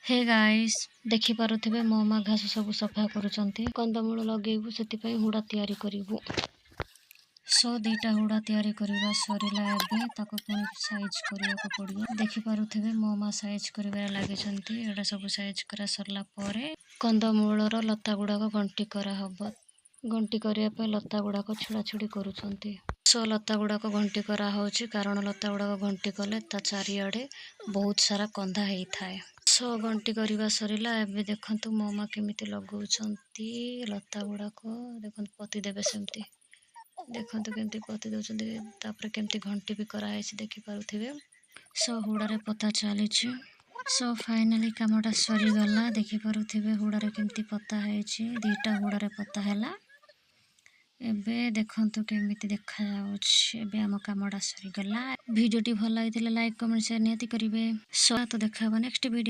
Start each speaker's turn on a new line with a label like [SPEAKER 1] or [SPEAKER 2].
[SPEAKER 1] Hey guys देखि पारुथिबे मो मा घास सब सफा करूचंती कंदमूल लगेबू सेति हुड़ा तैयारी करिवु। सो दीटा हुड़ा तैयारी करिवा सरिला एबे ताको पुणी साइज करिया को पड़ियो। देखि पारुथिबे मो मा साइज करिवारे लागिचंती। एडा सब साइज करा सरला परे कंदमूलर लता गुड़ाक गंटी करा हबो। गंटी करिया पे लता गुड़ाक छुड़ा छुड़ी करूचंती। सो लता गुड़ाक घंटी करा होची कारण लता गुड़ाक घंटी कले ता चारिआडे बहुत सारा कंधा हेई थाए। सो गंटी करिवा सरिला एबे देखंतु मो मा केमिति लगौचंती लता गुड़ाक देखंतु पति देबे सेमती। देखंतु केमती पति दउचंती तापर केमती घंटी भी करा हेची देखि पारुथिबे। सो हुड़ारे पता चलीची। सो फाइनली कामटा सरी गला देखि पारुथिबे हुड़ारे केमती पता हेची दीटा हुड़ारे पता हैला। एबे देखंतु केमिति देखा जाउछि। एबे आम कामटा सरी गला। वीडियोटी भल लागिथिले लाइक कमेंट शेयर नियति करिवे। सो तो देखा नेक्स्ट वीडियो।